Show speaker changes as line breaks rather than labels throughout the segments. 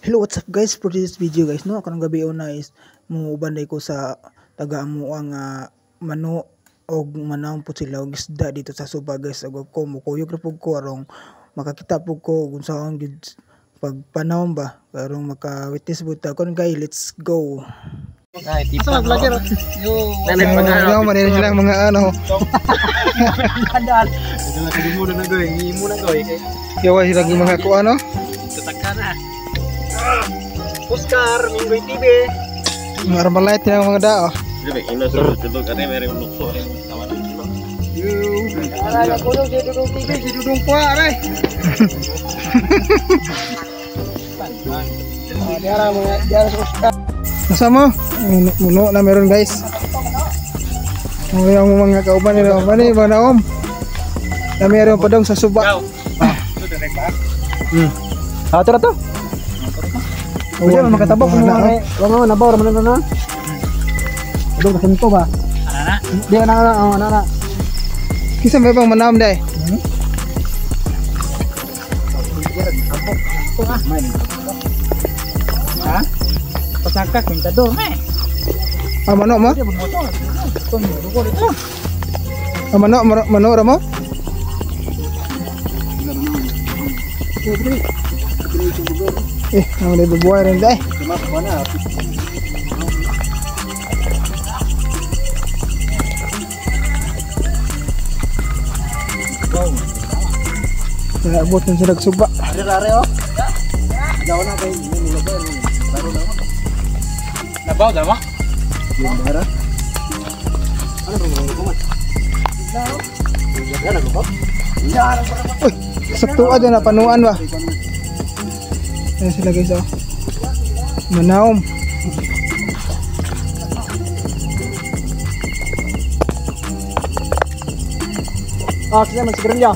Hello, what's up guys? For this video guys, no, karong gabi una is muubanday ko sa taga mo ang mano og manang po sila og isda dito sa Suba guys. Ug ko mukuyog ra pug ko arong makakita pug ko kung saan gid pagpanahon ba karong maka-witness buta kon guys. Let's go.
Ay, tipa vlogger. Yo,
Yo, manila sila mga ano.
kadal. Ito na kalimu na goy, imo na goy.
Yo, wala sila mga ko ano.
Tatakka na. Oscar, Minggoy TV.
Mga armalite na mga dao.
Jadi ino suruh duduk karena mereka lukso.
Ara ko do duduk TV, duduk po aray. Diara mga diara sa Oscar.
Nasama? Muno na meron guys. Ang mga kauban nila, mani ba naom? Na meron pa daw sa Suba.
Ato to. Udah makatabok mo na. Wala na ba raman na. Dog kasinto ba? Ana. Di ana.
Kisa may bang manam dai?
Ha? Pasangka kinta do.
Ah, mano mo? Ah, mano ra mo? Ang bubuhay rin dai. Abot ng sila Suba.
Are oh. Daw na kay nilagay. Laro na mo. Nabaw daw. Yung dara. Ano ko man? Daw. Yan ako ba? Yan.
Uy, sakto ada na panuan ba? Ayan sila guys oh. Manaom.
Ah, kita masih kerja.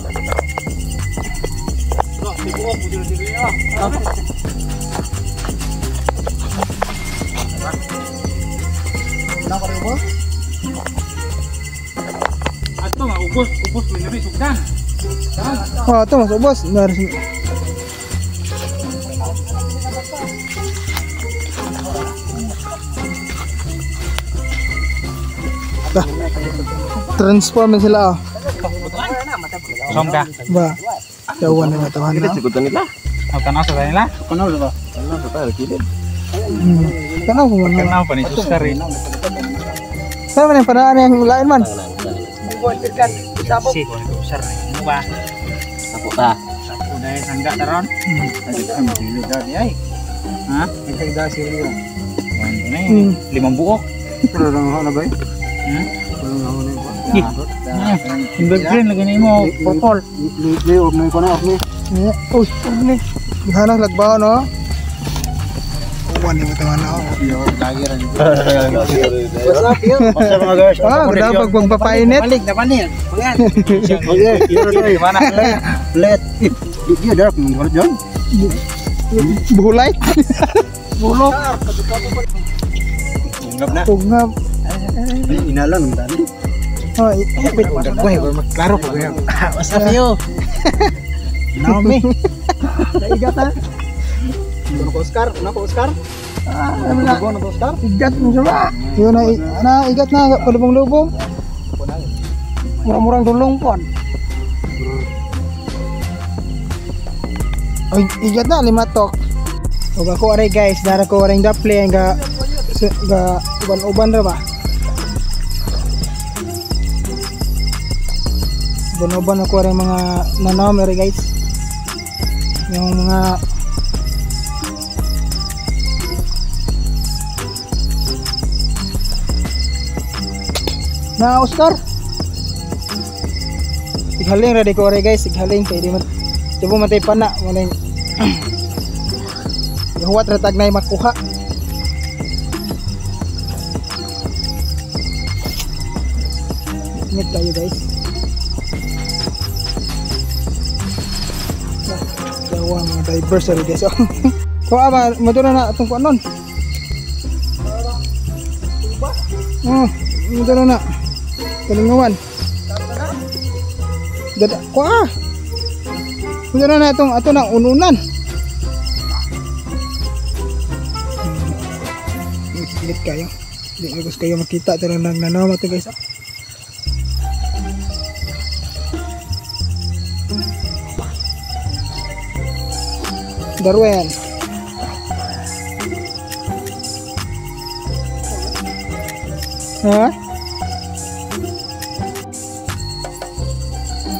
Ato nga ubos minuri sugdan.
Oh, ito masuk bos. Transform sila oh.
Somda.
Ba. Dawan na tahan na.
Ikutan nila.
Ang tanaw sa kanila? Tanaw ba?
Ano sa tayo kilid?
Tanaw ko man.
Tanaw pa ni Oscar rin.
Saan man yung panaan yung lain man?
Si Oscar rin. Ano ba?
Ako ta.
Ako dahil sangga taron. Ang dili dali ay. Ha? Ito daw si Leo. Ano yun? 5 buok.
Pero lang ako na ba?
Yung green lagi na mo purple.
Leo, may ko na ako ni. Uy, ni. Gihana lagbaw no. Uwan ni taman na ako.
Lagi rin.
Masa mga guys.
Ah, dapat magpapainit.
Balik na panil. Pangan.
Okay,
Mana?
let. Dia dark menurut John.
Bulay.
Bulok. Ungap na.
Ungap.
Inalan tadi.
Oh, ipit.
Klaro po yan. What's up yo? Naomi. Naigat ha? Ano ko Oscar? Ano ko Oscar? Ano ko Oscar?
Igat mo siya. Yun na, igat na. Palubong-lubong. Murang-murang dulong po. Oh, igat na. 5 tok. Huwag ako aray guys. Dara ko aray daple. Ga uban-uban ra ba? Uban-uban ako aray mga nanam aray guys. Yung mga na Oscar ighaling ready ko rin guys, ighaling kaya di mo matay pa na maling huwat ratag na yung makuha ingat tayo guys. Dawa mga diverse rin guys so ama madura na itong kuan nun madura na kalingawan dada ko madura na itong ato na ununan saglit kayo. Hindi gusto kayo makita ito lang nanawa ito guys. Darwin. Ha?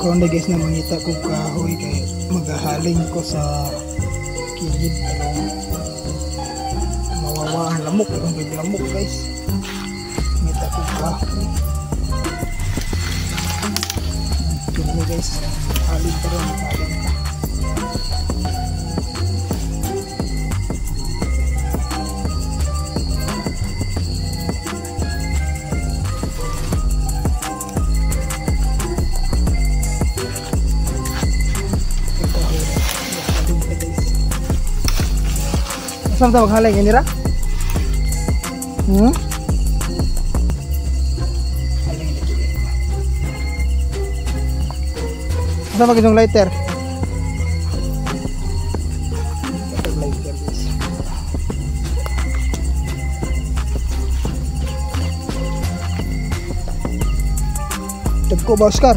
Kung na guys na mangita ko kahoy kaya maghahaling ko sa kilid mawawa ang lamok itong big lamok guys. Mangita ko kahoy yun guys, haling pa rin, haling pa. Saan ito maghaling ini ra? Saan mag-isong lighter? Lighter guys. Tagko ba Oscar?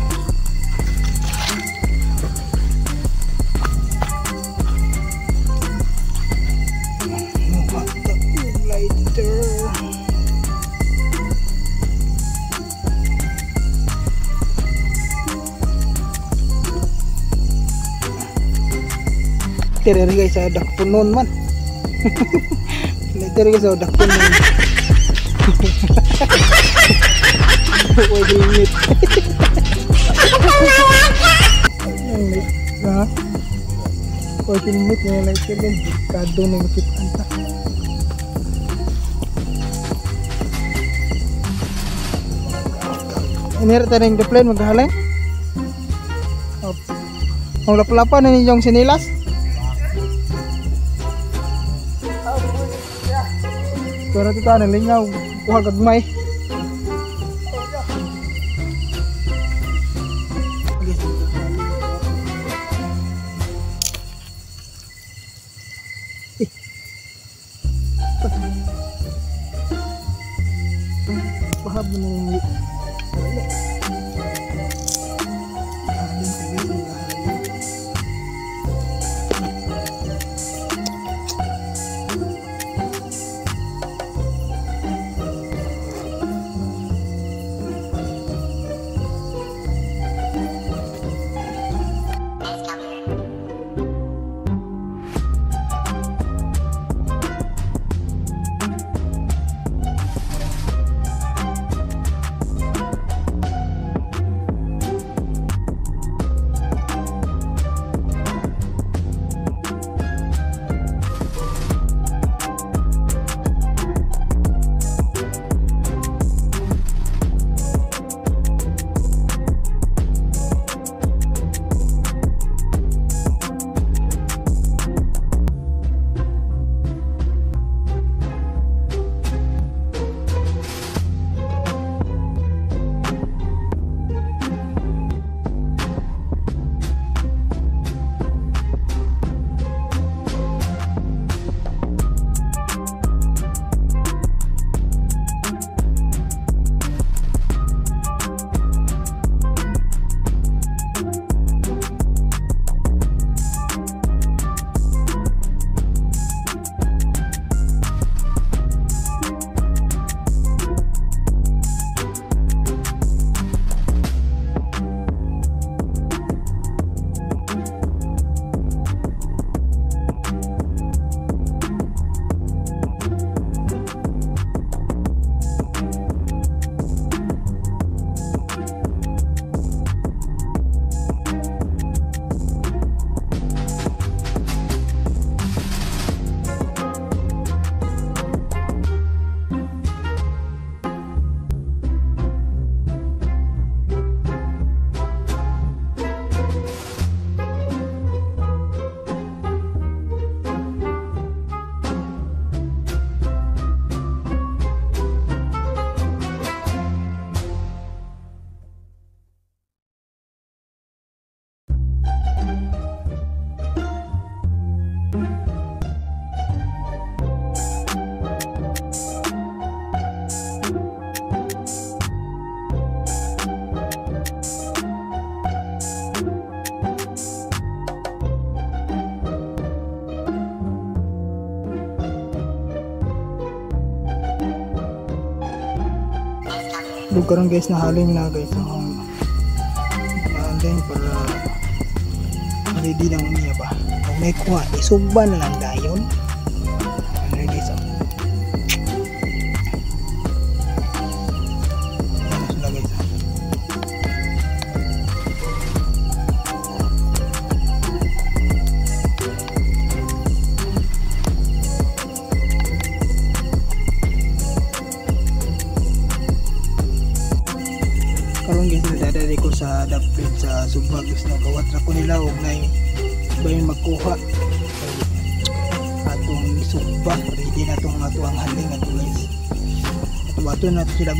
Lighter guys, ada punon man. Lighter guys, ada punon. Woi limit. Ha? Woi limit ni lighter kan kado ni makit anta. Ini rata yang deplain maghaling. Ang lapalapan ni yung sinilas. Pero ito na lingaw, kuha gagmay. Bahab mo na yung So karon guys nahaling na guys ang nahaling para ready na niya ba. Kung may kuha, isuban na lang dayon. Ano guys oh. Ano sila guys. Karon guys nadadali ko sa daplin sa subag guys no kawat ra ko nila og nay bay magkuha atong subba ready na tong ato ang haling ato guys ato na sila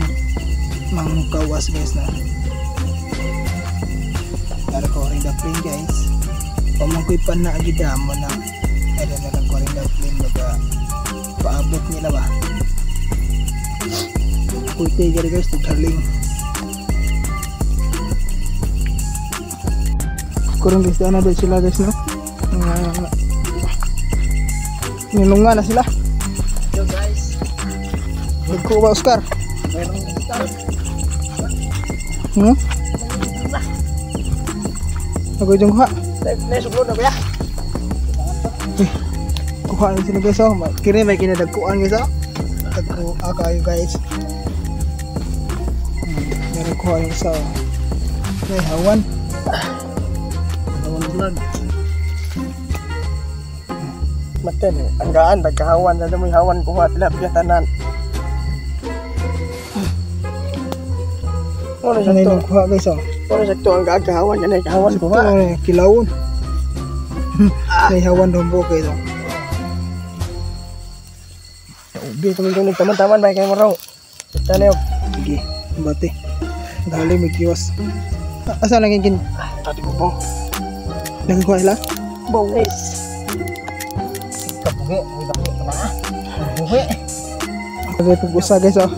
mangkawas guys na para ko rin daplin guys pamangkoy pa na agidamo na ano na lang ko rin daplin baga paabot nila ba kuy gari guys taghaling. Kurang guys, na dahil sila guys no. Nilunga na sila.
Yo guys.
Nagko ba Oscar?
Mayroong Oscar.
Ako yung kuha.
Nesuglo na ba ya?
Kuha na sila guys oh. Kini may kinadagkuan guys oh. Dagko kayo guys. Meron kuha yung isa oh. May hawan.
Vlog. Maten, anggaan nagkahawan na may hawan ko at tilapia tanan. Ano sa
Ano
to?
yung kuha guys oh.
Ano sa to ang gagahawan yan ay kahawan ko ha.
Ito kilawon. May hawan rumbo guys oh.
Ubi kung yung taman-taman ba kayo mo raw. Ito na yun.
Sige, bati. Dali may kiwas. Asa lang yung
Tati ko po.
nagkuha sila?
Bongis. Kabuhi. Uy, kabuhi ka na ha. Kabuhi.
Kasi pag-usa guys oh.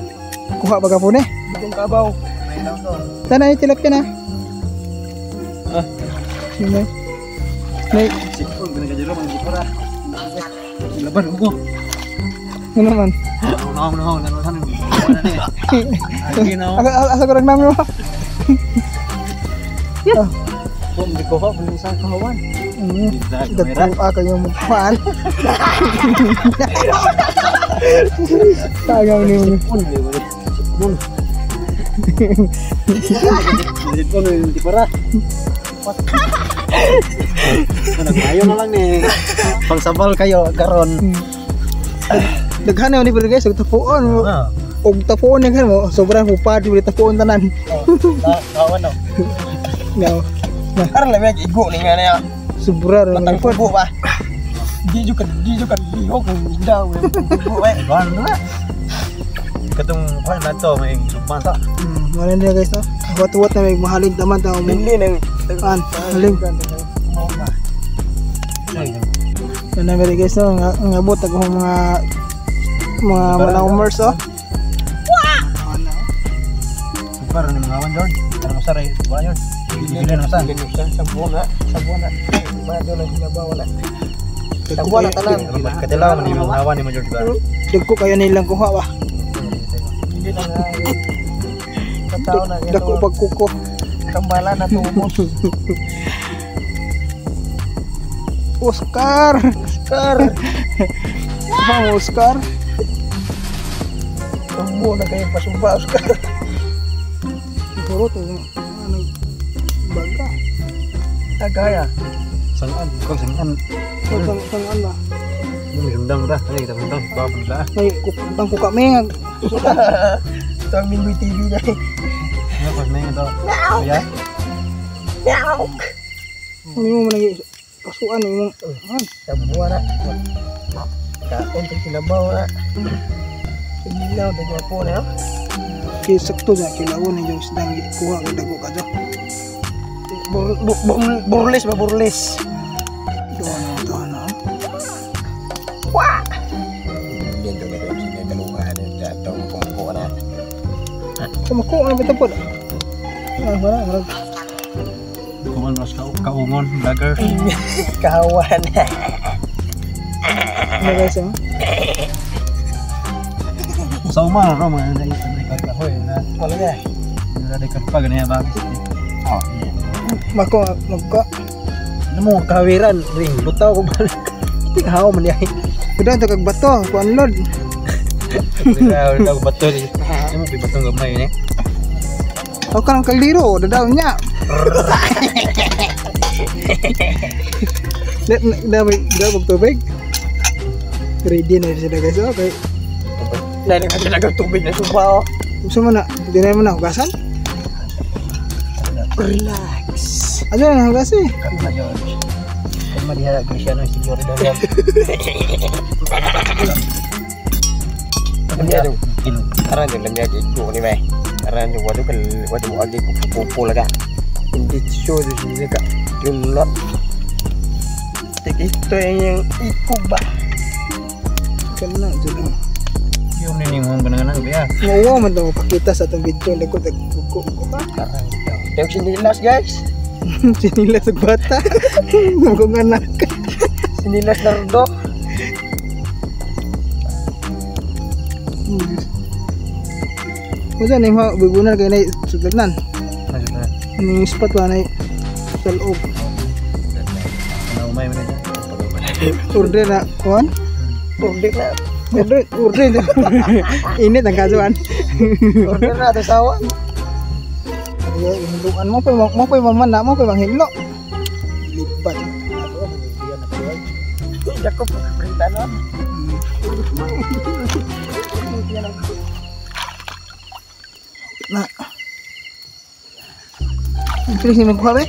Kuha baga po ni.
Itong kabaw. May lang to.
Sana yung tilapia na. Yun Nay,
Sipon, pinagajalo, mga gipura. Laban ko.
ano naman?
Nahong, nanosan yung
Asa ko namin mo?
Kung di ko pa, buli isang kahawan.
Dagko kayo mukhaan. Tagaw ni mo.
Sipon, yung gipura. Nagmayo na lang ni. Pangsabal kayo, karon.
Daghan na ni pero guys, og tapuon. Og tapuon nga mo, sobrang hupad di tapuon tanan.
Kahawan no.
No.
Karang lamig igo ni nga niya.
Sobra ra
Matang
ng
pugo ba? Di juga lihok ng daw. Pugo eh.
Iban na. Katong kuan na to, may suman ta.
Wala na guys to. Wat-wat na may mahalig taman ta mo.
Lili ng
An, haling. Yan na very guys no, ang abot ako mga malawmers oh.
Super ni mga wan George. Ano mo saray? Wala yun. Bili na sa.
Sabon na. Mado na ginabaw na. Sabon na tanan.
Katilaw ni mga awan ni George ba.
Dagko kayo nilang kuha ba.
Hindi na nga. Katao na
Dagko pagkuko.
Kambala na tumos.
Oscar. Bang Oscar.
Tumbo na kayo pasumba Oscar.
Siguro to ano baga.
Agaya.
Sangan, kung sangan.
Sang ano.
Yung sundang dah, ay kita sundang, bawa pula.
May kupang ko kami nga.
Ito ang Minboy TV niya.
Ano pas main ito? Ya.
Meow.
Ano mo lagi kasuan mo.
Sabon na. Kaon to kinabaw na. Ilaw na niya po na.
Kaya sakto na kilawon na yung isdang kuha ko dagko ka to.
Burles ba burles?
Ito ano.
Wah! Yan to nito sige kaluhan dato kung na.
Kumako ano ba tapod? Wala.
Kuman mas kaungon, vlogger.
Kawan.
Ano guys oh?
Sa umar, mga naisip na kahoy na
Wala na.
Ada kapag ganyan ba? Oh.
Mako magko.
Ano mo kawiran ring lutaw ko ba? Hindi ka hawa man yahay.
Kuda ta kag bato, ku unload.
Udah bato ni. Ano mo bibatong gamay ni?
O kanang kaldiro, dadaw niya. Dapat tubig. Ready na sila guys. Okay.
Lain ka talaga tubig na tuba oh.
Gusto mo na, hindi na mo na hugasan?
Relax.
Ano na hugas eh?
Kalma George. Kalma diha Cristiano Senior dalam.
Aduh, karena dalam dia itu ni meh. Karena ni waduh agi kupu laga. Ini show di sini kak. Jumlah. Itu yang ikut bah.
Kena dyan.
Yung nini mo ganang ya.
Ngawa man ito mapakita sa itong video. Likod nagkuko ba?
Karena tengok sinilas guys.
Sinilas sa bata. Kung anak.
Sinilas nardo.
Masa na yung bigunan kayo na suglanan.
Maksudnya.
Yung spot ba na sa loob.
Ano umay mo na.
Order na kuhan?
Order na.
Order. Init ang kasuan.
Order na ato sawa.
Ay, hinduan mo pa yung mamana mo pa yung manghilo. Lipat.
Jakob perintah na.
Na. Terus ni magkuha ba?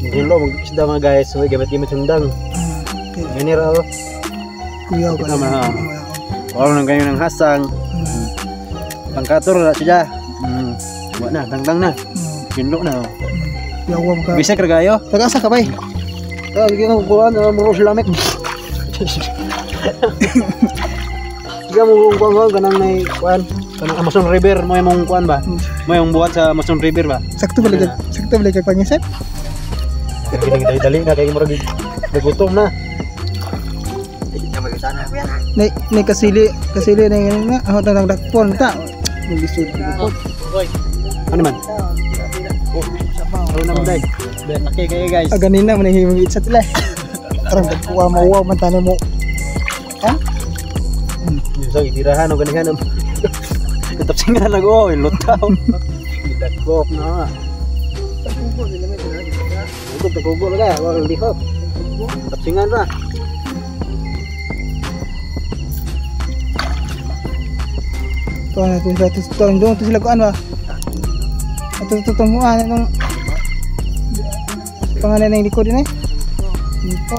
Hindi lo mag-isda mga guys, so gamit-gamit sundang. Ganyan raw.
Kuya ba?
Tama. Wala nang ganyan ng hasang. Pangkator na siya. Wala na, tangtang na. Pinlo na.
Yawam ka.
Bisa kergayo.
Taga-asa ka ba?
Bigyan ko kuhan na muro silamik. Bigyan mo kuhan kanang may kuhan. Kanang Amazon River mo yung kuhan ba? Mo yung buhat sa Amazon River ba?
Sakto balik kay pangisip.
Dali na kay murag nagutom na.
Nay kasili na ngene nga ako tang dakpon ta. Mulisod ko.
Ano man? Ano naman day? Ben laki kayo guys.
Ganina man himong itsa tila. Tarang dagkuha mawaw man tanan mo. Ha?
So itirahan o ganihan. Tetap singa nago, lutaw. Dagkop na. Tagugo lagi, wala lihok. Tetap singa na.
Tuwa na ito sa tuwan doon. Ito sila kuan ba? Ito tutunguan itong pangalan ng likod din eh. Ito.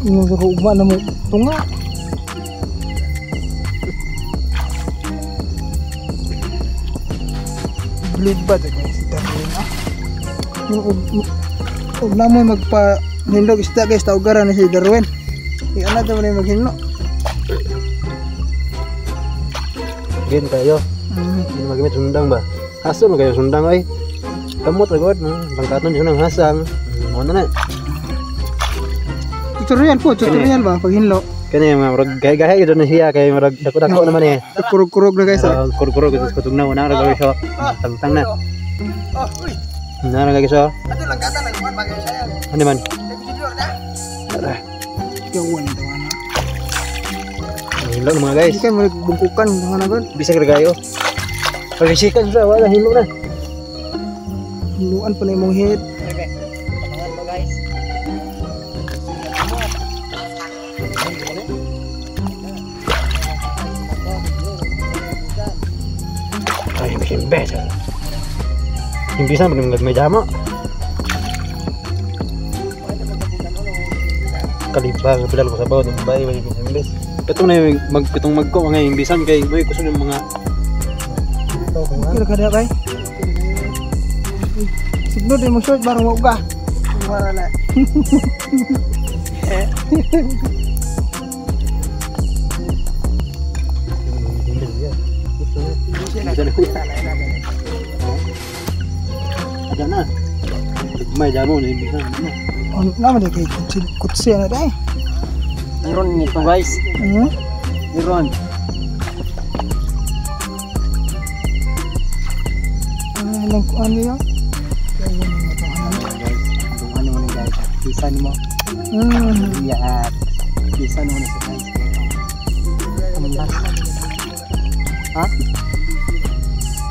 Yung sa kaugma na mo tunga. Libat guys, si Darwin ah. Huwag na mo magpa-nindog isda guys, taugaran na si Darwin. Iyan na ito mo na yung maghinlo.
Gin kayo. Hindi magamit sundang ba? Hason kayo sundang ay. Kamot agad, bangkaton yun ang hasang. Ano na?
Tutorial po, tutorial ba? Pag hinlo.
Kani mga murag gahay-gahay gid na siya kay murag dako-dako naman eh.
Kurog-kurog na guys.
Kurog-kurog gusto kutug na una ra gawin siya. Tangtang na. Na ra gawin siya.
Aduh langkatan lang buat bagay saya.
Ano man?
Tidur dah.
Tara.
Yawan ito ano.
Hilo na mga guys.
Hindi kayo magbungkukan mga nagon.
Bisa kergayo. Pagisikan sa wala hilo na.
Hiluan pa na yung mong head.
Oke. Patangan mo guys.
Ay, makin better. Yung bisa bener may jama. Kalibang pedal mo sa bawah ng bahay may imbis. Katong na yung magko nga yung bisan kay may kusun yung mga
Kira kada bay. Siguro din mo short barang mo ka.
Wala na.
Ada na. May damo na bisa.
Ano naman din kay kutsi na dai.
Meron nito guys. Meron.
Lang ko ano yun?
Ano mo guys? Bisan mo. Lihat. Bisan mo na sa guys. Amlas. Ha?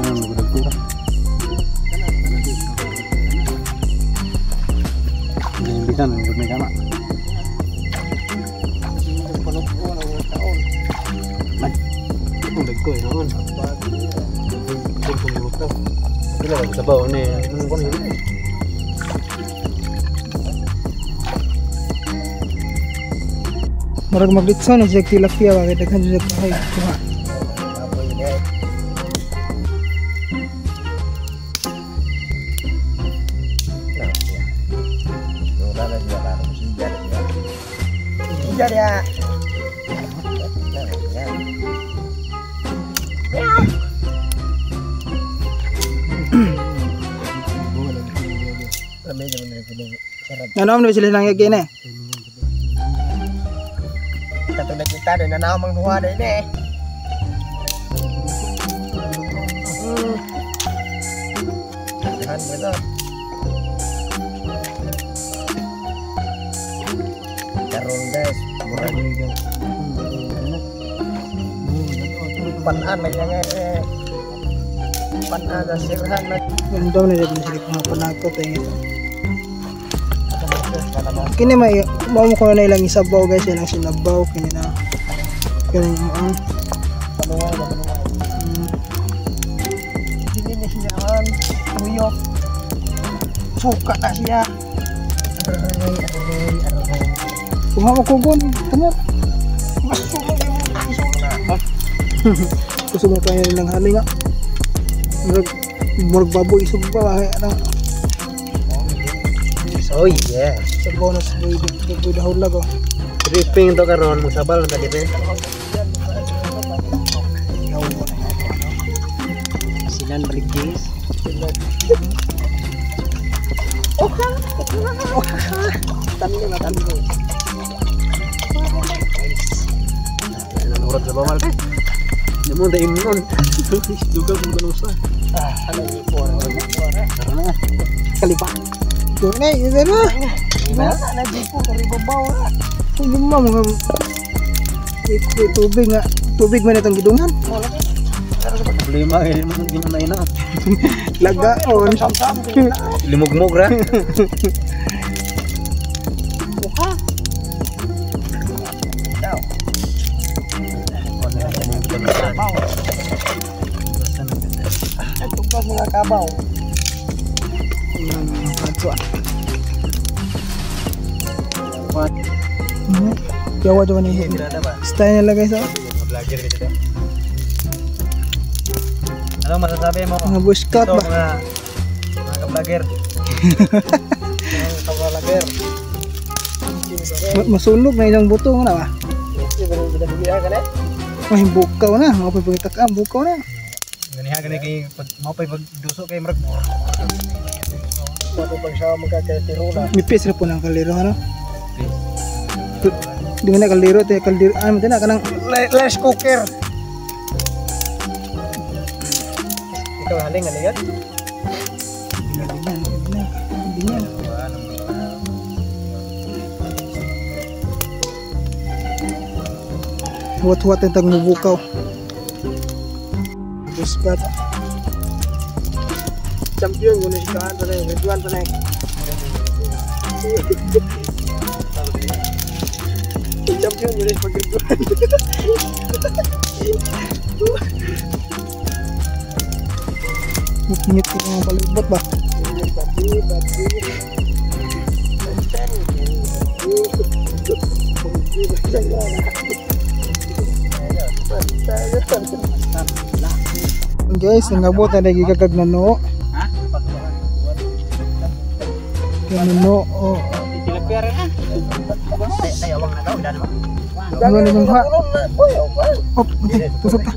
Ano mo gudagura? Hindi bisa na gud may dama. Kung dagko eh noon. Kung mulok daw. Sila ba sa baon ni ano ko ni.
Marag maglitso na siya tilapia ba kaya kan siya kahay.
Jadi ya.
Ano man sila nang gini?
Katulad kita din na namang duha din eh. Kan betul. Karung guys, murah juga. Panan aja eh. Panan ada sirhan na.
Ganda na din sila mga panakot eh. Kini may mo ko na ilang isabaw guys, ilang sinabaw kini na. Kani ang
Panuwal. Hindi na siya an tuyok. Suka na siya.
kuha mo kugon, tanya.
Masuk mo
Gusto mo kayo ng hali nga. Murag baboy isog ba ano
Oh yeah.
sa bonus boy dahol lago.
Tripping to karon mo sabal tadi pe.
sinan balik guys. Tani na tani.
Urut sa bamal pe. Demo da imnon. Duga kung ganusa.
Ano ni por?
Karena
Kalipa. Doon na, yun na.
Na di po kari babaw na.
Kung yung mga tubig nga. Tubig man itong gidungan.
problema ini mah gimana ina.
Lagaon.
Limugmog ra.
Buka. Daw. Kabaw. Ito pa mga kabaw.
Jawa jawa nih. Style na guys.
Vlogger gitu. Ano masasabi mo?
Mga bushcut
Ito,
ba?
mga vlogger. Mga vlogger.
Masunog na ilang buto na ba? May bukaw na, mga pagpagitakaan, bukaw na.
Ganiha gani kay mau pa pagduso kay murag.
Bago pag siya magkakatiro na.
Nipis na po ng kaliro, ano? Di na kaliro, te kaliro, ano mo na, kanang
Rice cooker. Ikaw haling ano yan?
Hindi niya. Huwat-huwat yung tagmubukaw. Buskat.
Champion guna si Kaan pa na yun. Nagduan pa na yun. Champion guna si pagduan.
Ngit ko mga palibot ba? Guys, nangabot na nagigagag na no. Mano oh.
Tilapia rin ha. Ay, awang na daw. Daan naman.
Ano na yung ha? Oh, tusok ta.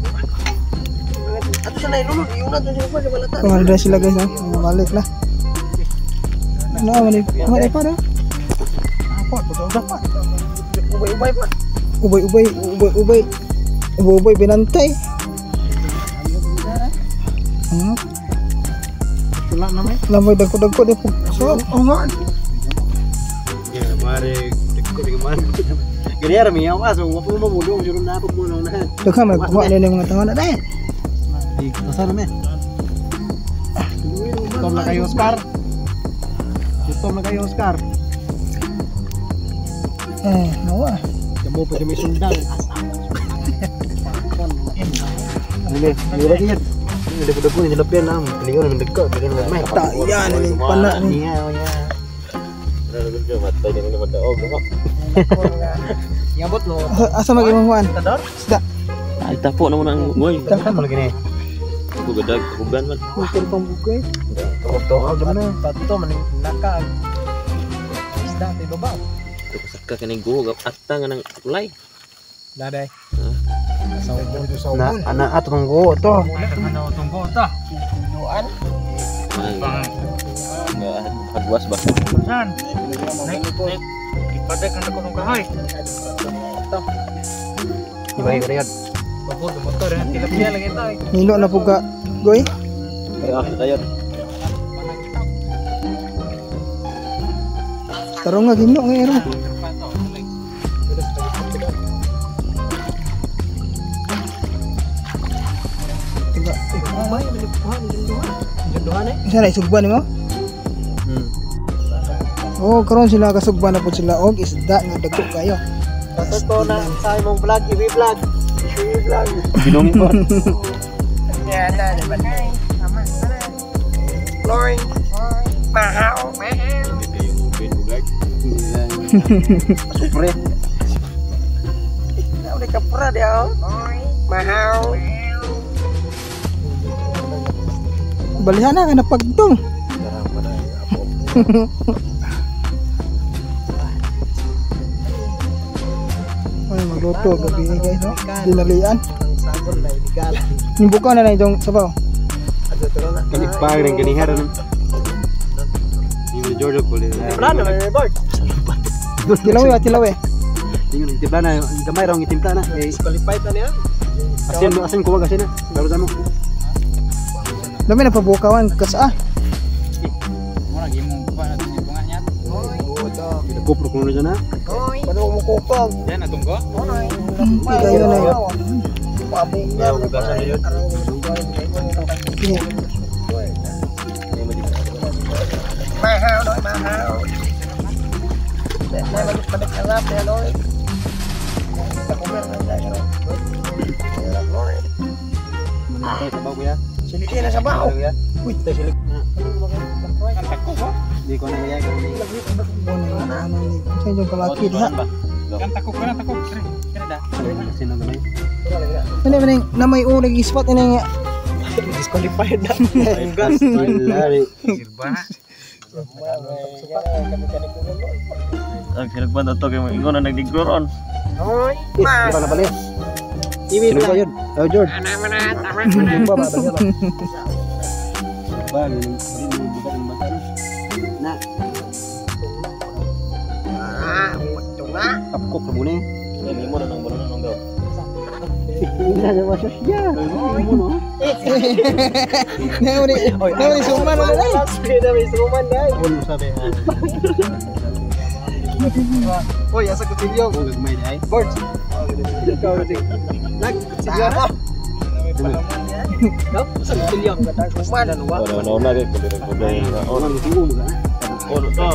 Ato sa nailunod. Yung nato sila pa. Balatan.
Kumalda sila guys ha. Balik na. Ano malay pa na?
Apa? Dapat. Ubay-ubay pa.
Ubay binantay.
Wala naman.
Lamay dagko-dagko di po. So, nga.
Ya, mare, dikko di man. Gani ara mi awas, mo po mo mulo, juro na po mo na.
Daghan man kuha na mga tangan na dai.
Di kasar me.
Tom na kayo, Oscar. Tom na kayo, Oscar.
Nawa.
Kamu pa kami sundang. Ini, ini lagi ya. Ini dapat ni lepian nam. Lingon man degko, dengan mai.
Ta yan ni pana ni.
Yabot lo.
Asa magimuhan?
Tador?
Sida.
Ay tapo naman ang boy.
Kan lagi ni.
Bugadag kugan man.
Mungkin pambukay.
Foto gimana?
Pato man nakag. Isda tay babaw.
Saka kini guhog atta nga nang ulay.
Daday.
Na anak atong go to.
Ano tunggo ta? Duan.
Hagwas ba?
San? Naik. Ipaday kan ko nung kahoy.
Ibay ko riyad.
Babod motor na tilapia lagi tayo.
Nilo na puga. Goy.
Kaya tayo.
Tarong nga gino nga ero. Sana isugban mo? Oh, karon sila kasugban na po sila og isda nga dagko kayo.
Pasok ko na sa imong vlog, i-vlog. I-vlog.
Binom ko.
Yan na, diba? Tama. Flooring. Mahaw.
Supre.
Udah kapura dia. Mahaw.
Balihan na ka na pagtong. Ay, magluto gabi guys, no? Dinalian.
Ang sabon na illegal.
Yung buka na na itong sabaw.
Ato to na.
Kani pag rin kani hara nam. Ni Jordo ko le.
Brando, may board.
Tilaw eh.
Tingin timpla na gamay raw ngitimpla na. Eh
Qualified na niya.
asin ko wag asin na. Laro mo.
Dami na pabukawan kas
Mura gimong pa na tingin bunga niya. Oo to.
GoPro ko na dyan ha.
Pano mo kukog? Yan na tunggo. Onoy.
Kayo na yun.
Pabong na.
Ugasan na yun.
Mahaw, no, mahaw. May magpadik na lap, Eloy. Takumer na dyan, Eloy.
Manatay sa bago ya.
Siliti na sa bao.
Uy, tayo silik.
Ang tako ko.
Di ko na kaya kami.
Ano ni sa inyong kalaki diha.
Ang tako ka na, tako. Kaya da.
Asin na gamay.
Ano man na may urag spot ina nga.
Disqualified na.
Gas. Lari.
Sirba na.
Ang sinagban to kay mo ingon na nagdigron.
Oy,
Ito na balik. Sino ba yun? Oh, George. Yung ba, babalik ba? Ba, hindi mo buka ng bata. Na, kapkok na muna eh.
Hindi mo na nang bono nang daw.
Hindi na naman siya siya. Hindi mo no?
Nauni suman na na.
Ano sabi ha?
Oy, asa kutsilyo.
Kung gagmay na ay.
Board. Ikaw rin. Nag-kutsilyo na. No? Asa kutsilyo. Suman. Ano ba?
Ano na rin kundi nagkuday na
Ano ang tingog mo ka?
ono to.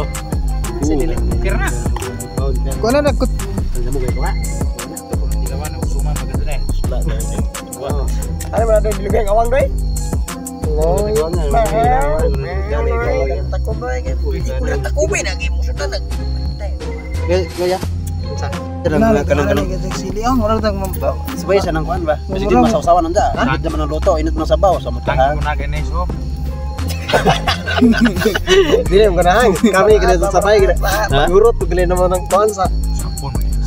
Kira na.
Kuno na kut
Ang mo kayo ka?
Ilawan ang usuman maganda na eh.
Wala.
Ano ba natin dilugay ang awang doy? Oy, mahal. Tako ba eh? Tako ba na game mo sa tanag?
Gaya.
na kanang sili ang wala tang
Sabay siya ng kuan ba? Kasi di masawsawan nanda. Hindi naman ang luto, init mo sabaw sa mutahan.
Na ganes ho.
Dili mo ganahan. Kami kena sabay kena. Gurot to kena naman ng konsa.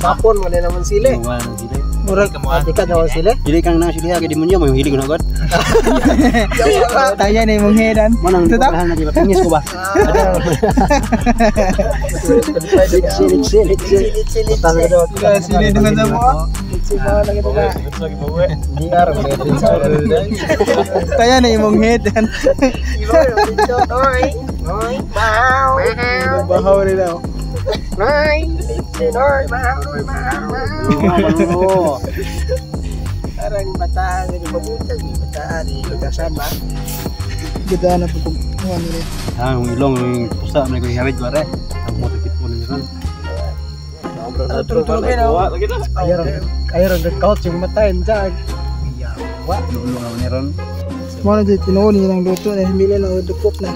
Sapon mo naman sila. Murag adikat naman sila. Dili kang nang sila kay demonyo mo hilig na god.
Tanya na imong headan.
Manang di ko na di ba pingis ko ba? Silit.
Sini dengan semua.
Di arah
Tanya na imong headan. Bahaw rin daw.
Arang bataan ni babutag ni bataan ni kasama.
Kita na po nila.
Ang ilong yung pusa na ko hawid bare. Ang mo tikit mo ni ron. Ayo dekat yung matay njag. Wa lulo ni ron.
Mo na dito tinuon ni nang luto na himili na dukop na.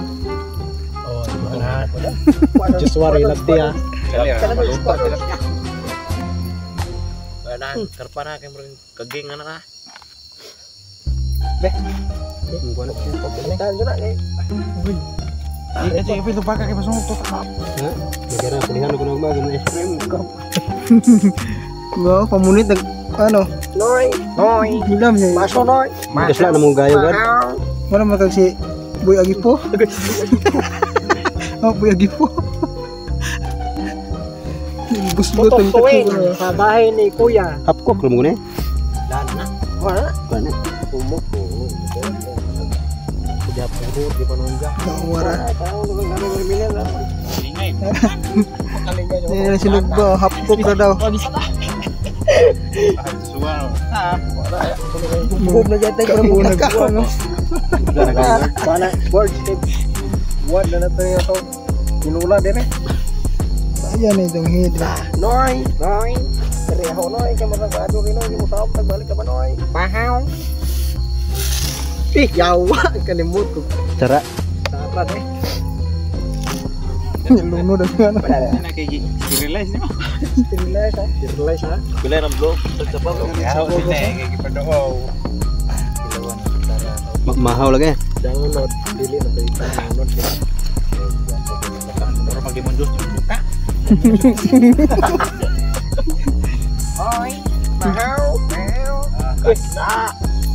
Oh, na. Just worry lang dia.
Kadang karpana kay murag kaging ana ka.
Negara pilihan ko na mag ice cream.
Wow, pamunit nag ano?
Noy.
Hilam niya.
Maso noy. Desla na mong gayo gan.
Wala makag si Boy Agipo. Oh, Boy Agipo. Busbot ang
Tutuin sa bahay ni Kuya. Hapkok mo ni. Dana. Wala. Kana. Umok ko. Dia puro di panunja.
Wara.
Ingay.
Ni sinug ba hapkok na daw.
Suwa.
Bum na jatay ko na ka.
Mana board tip. What na nato yo to. Kinula dire.
Ayan na itong head.
Noy. Reho noy kay mo nagado rin noy mo taop nagbalik ka ba noy. Bahaw. Yawa kalimut ko. Cara. Cara deh.
Lunod ang ano.
Ana kay realize ni mo.
Sterilize ha.
Bila nang blog sa pa. Kay padao.
Mahal lagi. Jangan not dili na tayo not.
Pero mag-imon Diyos buka.
Hoy, bahaw.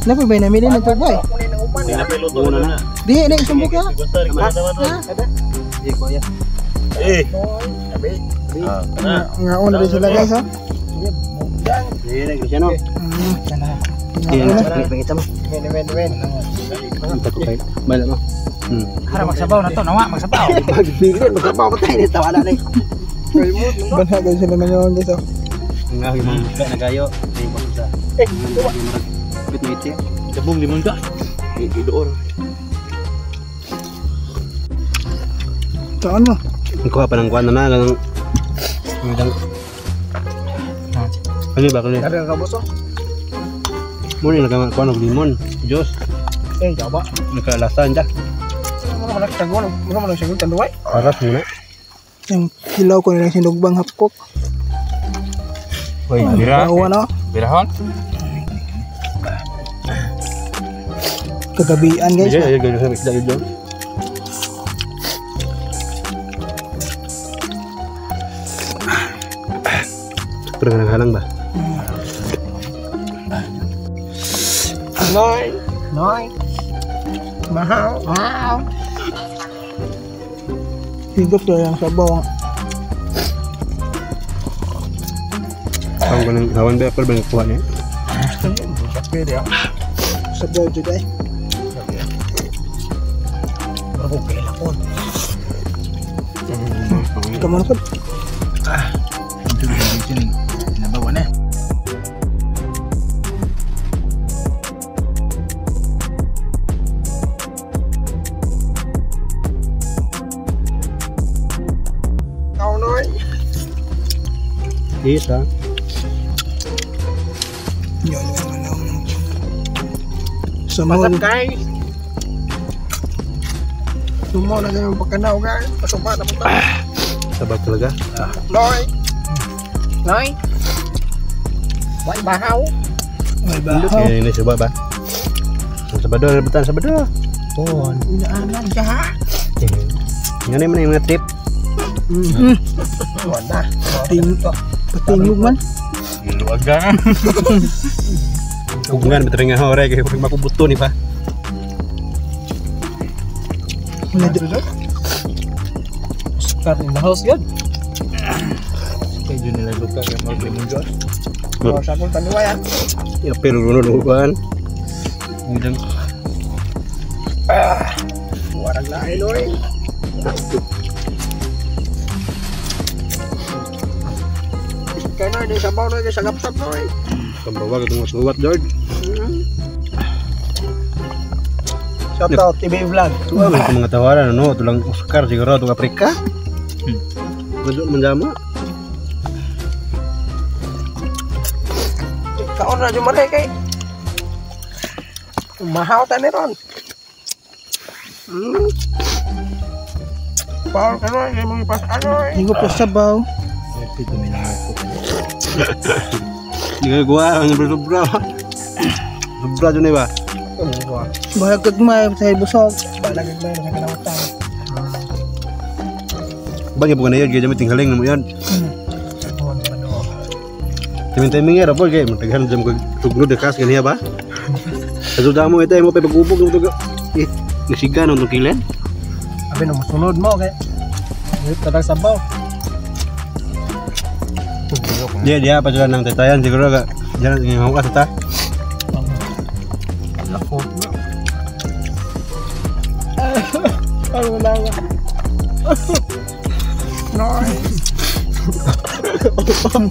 Napa ba namili na to boy?
Hindi na peluto na.
Di na isang buka.
Gusto rin ko naman.
Di ko ya.
Eh.
Nga una rin sila guys ha.
Dili Cristiano.
Iya.
Kita mah. Men. Kita ko kay. Bala mo.
Harap magsabaw na to, nawa magsabaw.
Pagbigil magsabaw patay ni tawa na ni.
Banha guys sila ngayon guys.
Nga yung mga nagayo, ay magsa. Bit na iti.
Dabong limon ka. Idoor.
Saan mo?
Kuha pa ng kuwan na lang. Ano ba kali?
Ada ka boso?
Muna nagkuha ng limon. Diyos.
Jaba.
Nakalasan dyan.
Mo na tagol, mo na siguro tanduay.
Paras muna.
Yung hilaw ko nilang sinugbang hapkok.
Hoy,
Bawa na.
Birahon.
Kagabian guys.
Iya, ganyan sa isda yun. Pero naghalang ba?
Noy. Bahaw.
Higop na lang sabaw.
Ang ganang hawan ba pero bang kuha niya?
Pwede ah.
Sabaw jud ay.
Pero okay lang po.
Kaman ko.
Nabawa na. Kau noy.
Isa.
Yun naman ang sama
Pasap guys. Sumo na yung pagkanaw guys. Pasok na po.
Sabag talaga.
Noy. Wai bahaw.
may bahaw.
Ini coba ba? Sabado, betul sabado. Pohon.
Inaanan ka.
Ngani man yung mga tip.
Wala.
Patingog man.
Luwag ka na.
Hubungan betul nga hore kay makubuto ni pa.
Start in the house yun.
Kaya dyan nila luka kaya mag-limon dyan.
Sa akong taniwayan.
Ya pero runo-runuan.
Udang.
Warang lain oy. Kaya na, di sabaw na, di sagap-sap na oy.
Pambawag itong masuwat George.
Shout out, TV Vlog.
Tuwa man itong mga tawaran ano, tulang Oscar siguro itong Afrika. Medyo menjama.
Kaon na dyan maray kay. Mahaw ta ni ron. Paul ka na, hindi mo ipas ano eh.
Hindi ko pa sabaw.
Hindi ka gawa ang sobra. Sobra dyan eh ba?
Bahag kagmay sa busog.
Balagig na yun sa kalamutan.
Bagay po ka na yun, kaya dyan may tinghaling na mo yan. Timing-timing nga rapol kaya mataghan dyan magtuglo de kas kaniya ba? Sa mo ito mo pa pag-ubog ng tugo. Nasiga nung kilen.
Abi na musunod mo kay. Tatang sabaw.
Dia apa jalan nang tetayan siguro ka. Jalan ng hawa ta.
Lako. Ano na nga. Noy.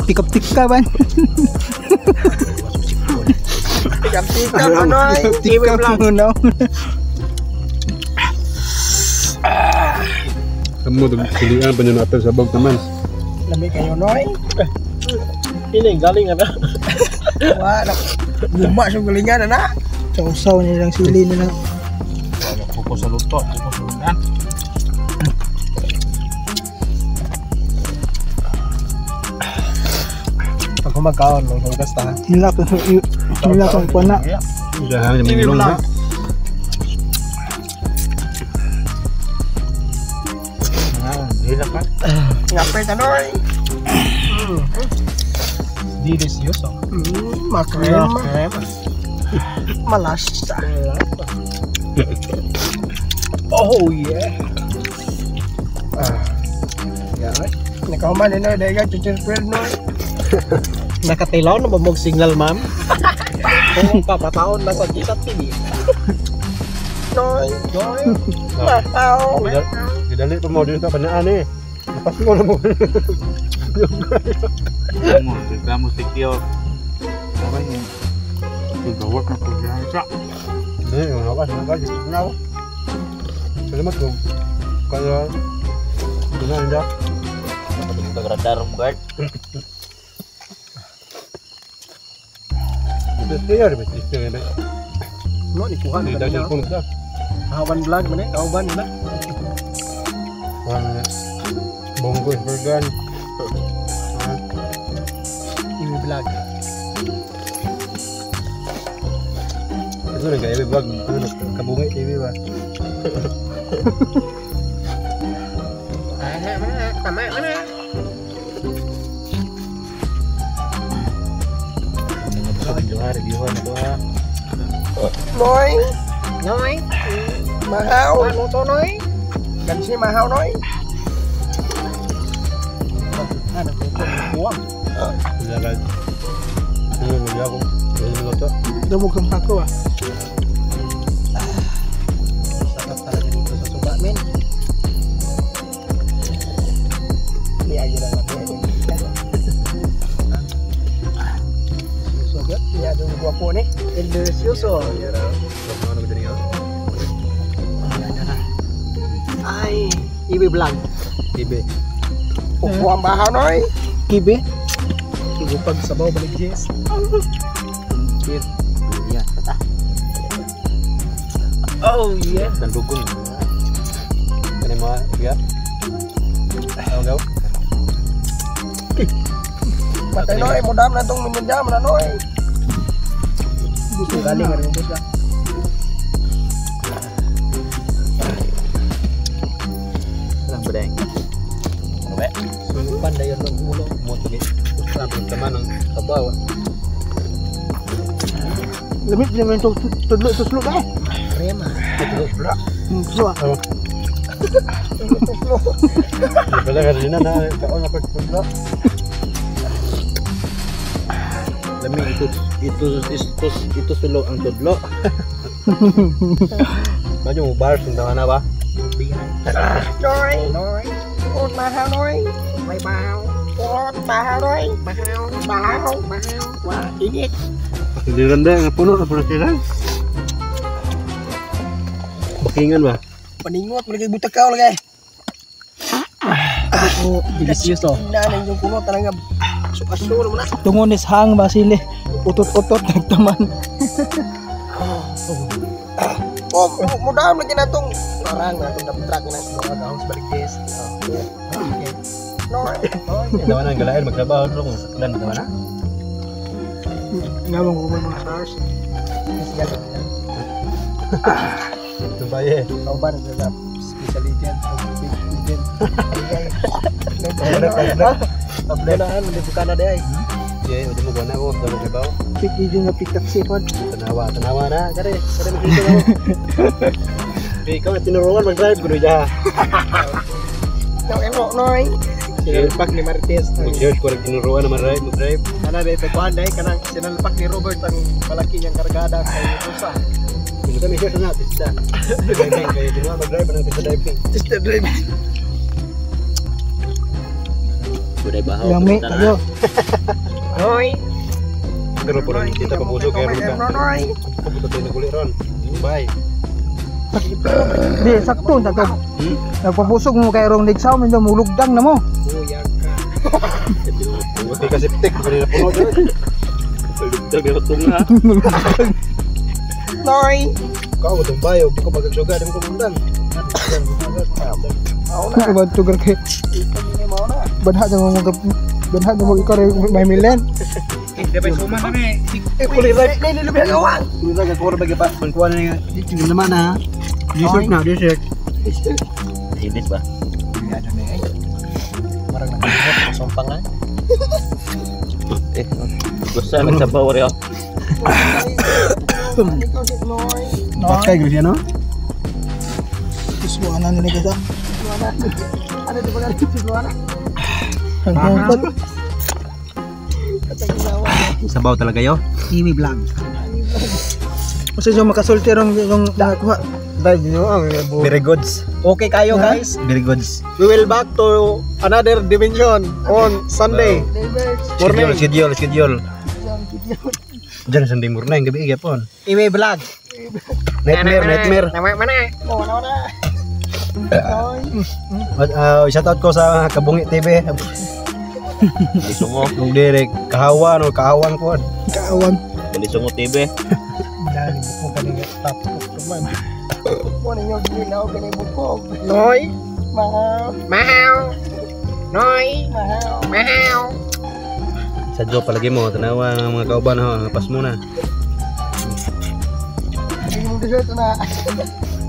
Tikap-tikap ban.
Tikap-tikap noy.
Tikap muna.
Kamu tuh pilihan penyen apel sabog teman.
Lamig kayo noy. Ini galing ada. Wala. Guma sa galingan na.
Sausaw nilang sili nila.
Pupo sa luto. Pupo sa lutan.
Pag kumakaon ng hugas ta.
Nilap ang pana.
Jangan minum ha.
Hila ka.
Ngapay ta noy.
Delicioso.
Makrem. Malasa. Oh yeah. Ya. Nakauman ni noy dai ga chichir square noy. Nakatilaw na ba mong signal ma'am? Kung papataon na sa kita TV. Noy. Mahaw.
Didali pa mo dito panaan eh. Lepas mo na mo.
Kamu sikio. Apa ini? Gawat na pagbiasa.
Ini yung hawas na ba? Ngaw. Salamat ko. Kaya guna nda.
Kita radar guard.
Itu clear betul ini.
No, ikuhan
Di
ka
dajal
na.
pun dah.
Hawan vlog man eh, kauban na.
Wan bonggo bergan.
TV vlog.
Itu dah kayak bag kabungi TV ba.
Tama mana?
Johar giwan to ha.
Noy. Noy. Mahaw. Ano to noy? Gansi mahaw noy. Ano to? Buwang.
Jalan. Ini dia aku. Ini lo tuh.
Damog ang pako ah.
Sarap talaga dito sa suba men. Liya lang natin. Sugat, liya dong guwapo ni. Delicioso.
Mana begini ya?
Ay, ibi vlog.
Ibe.
Upo ang bahaw noy.
Kibe.
Igupag sabaw balik Jess.
Kir. Ya, kata.
Oh yeah.
Dan dukung. Ini mau ya. Ayo gaw.
Patay noy, mudam na tong minudam na noy. Gusto galing nga rin bus ka.
ba dahil? Ano ba?
Sulupan dayon ng ulo mo to gid. Sampai teman ng kabaw.
Lamit naman ito, tudlo ka.
Rema. Tudlo.
Suwa.
Wala ka rin na kaon na tudlo. Lami itu sulo ang tudlo. Medyo mo bar sunda na ba?
Nói ôn bà hao nói mày bảo ôn bà hao nói bà hao wah ini
Di rendah nga puno sila. Bakingan ba?
paningot lagi buta kau lagi
Delicious to.
na yung puno talaga aso naman na
Tungonis hang basile. Utot-utot nagtaman.
mudah lagi na tong orang na tong dapat truck na sa house balikis Nói
Dawa na galain magtrabaho dro kung saklan dawa na.
Ngawang ko mga stars.
Tubaye.
kau ba na special agent agent tablelaan di bukan ada ay
Ye, udah mo gana ko daw trabaho.
Piki din nga pitak sipon.
Tanawa na. Kare makita mo. Ikaw na tinuruan mag-drive kuno ja.
Nói sinalpak ni Martes
Mag-search ko rin tinuruan na mag-drive.
kana dito kuan dai kanang sinalpak ni Robert ang malaki niyang kargada kay Rosa
Hindi kami search na tista. Driving kay tinuruan mag-drive ng tista driving.
testa drive
Buday bahaw.
Yami tayo.
Nói
Pero po lang kita pabusog kay Ruda.
Nói
Kaputo tayo na kulit ron. Bye.
Di sakto tato. Nagpabusog mo kay rong ligsaw men mulugdang na mo.
kuya ka
Buti kasi pitik ko na puno dyan.
Lugdag na tunga.
Nói
Kau itong bayo, di ko pagkagsuga, di mo kumundan.
Ba tugar kay
ini mau na
banha mo ikaw rin may milen.
dapat suman kami kulit ini lebih gawang
Kulit na kagkura bagi pa. Pangkuha na yung naman ha. Dessert na, dessert.
Inis ba?
marang nakikot sompangan
Gusto namin sa bawar yun.
Pakai gitu ya no?
Suwana ni kita.
ada di bagian itu mana
Hanggang
Sabaw talaga yo.
Kimi vlog
Kasi yung makasulti rong nakuha.
Very goods.
okay kayo guys
Very goods.
we will back to another dimension on Sunday
Schedule. Diyan Sunday morning gabi gyapon.
Ime vlog
Nightmare.
nama mana oh mana
Shout out ko sa Kabungi TV.
Balisungo.
Nung direk kahawan o kahawan ko.
Kaawan.
Balisungo TV.
dari buku kanina top teman mo ninyo ginaw kani buko noy mahal noy mahal
Sa job palagi mo tanawa ng mga kauban ha, pas muna.
hindi mo dessert na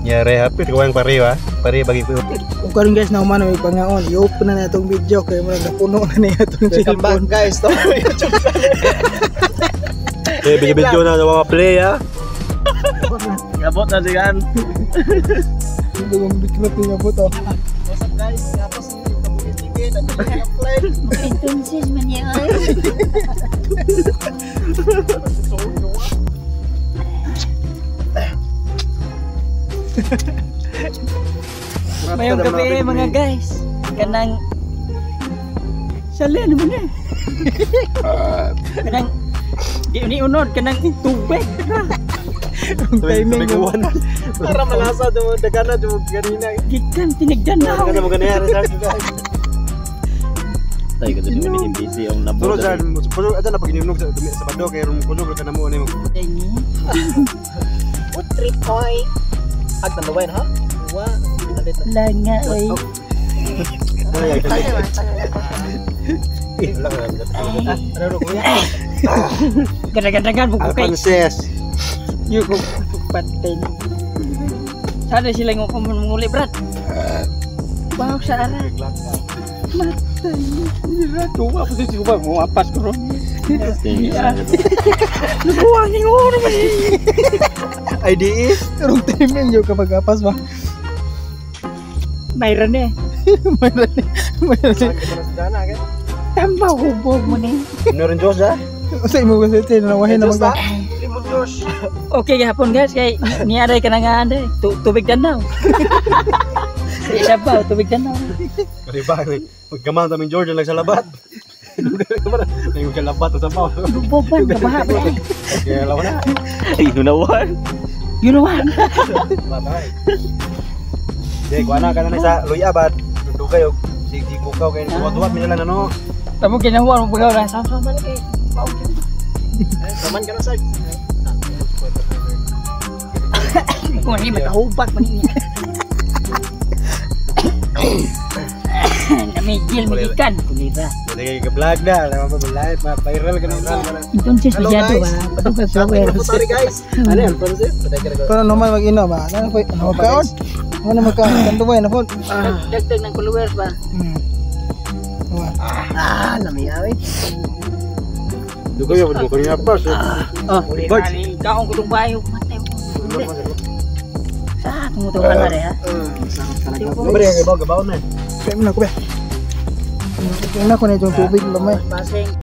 Yare happy ko ang pare ha. Pare bagi ko.
Kung karon guys na umano may pangaon, i-open na natong video kay mo napuno na niya itong
welcome back
cellphone.
guys to YouTube
Video na mga play ha.
Gabot na siyan.
Hindi mo biklop niya po to.
what's up guys tapos yung Kabungi TV nandiyan yung play
Entonces mañana mayong gabi mga guys kanang sala naman eh kanang di ni unod kanang tubig
Timing mo.
para malasa mo dagana mo ganina
gikan tinigdan na
Ano mo ganyan sa
Tayo ka doon yung busy yung
Puro
nabot.
sa puro aja na pag ininog sa bado kay rum kulo ka na mo ni mo.
ini
what trip boy ag tanduwain ha wa nandito
langa oy
ano ro kuya
ganda-gandagan buko kay
Frances.
yung patin sana sila ng menguli berat Trabaho sa ara.
Tuwa pa si Kuba mo apas ko ron.
Nabuwang ni oras man.
IDE.
Karong timing yung kapag apas ba?
Mayroon eh.
Mayroon.
Sakit na sa dana kan.
Tamba hubog mo ni.
Inorin Diyos ha.
Sa imo kasi tinawahin naman ka.
Limon Diyos.
Okay gahapon guys kay niaray ka na nga ande. Tubig danaw. Isa pa tubig danaw.
Kali ba magkaman taming Jordan lang sa labat. May magkalabat sa baw.
Lubog ba kabaha ba?
Kaya lawan na.
Ay, nunawan.
You know what?
Matay. Sige, kuha na ka na sa luya ba? Dugay og sige bukaw kay tuwa-tuwa mi lang ano.
Tamo ginawa mo pagaw ra sa balik kay.
Saman ka na sa.
Kung ni matahubak man ni. Namigil milikan kulira.
Dili kay vlog na, alam mo live, viral ka na.
Entonces masyado ba? Paduga sa wer.
Sorry guys. Ano yan? Para sir?
Pero naman mag-inom ba? Ano po? Ano magkaon? Ano magkaon? Kanto ba yun? Ano po?
Dagdag ng followers ba?
Namiyawi. Dugay yo ko niya pa.
Bird. Kaong kudong bayo matay. Sa tumutuhan na rin ha.
Kabre gabaw na.
Kaya mo na ko ba? Kaya na ko na itong tubig lamay.
Paseng.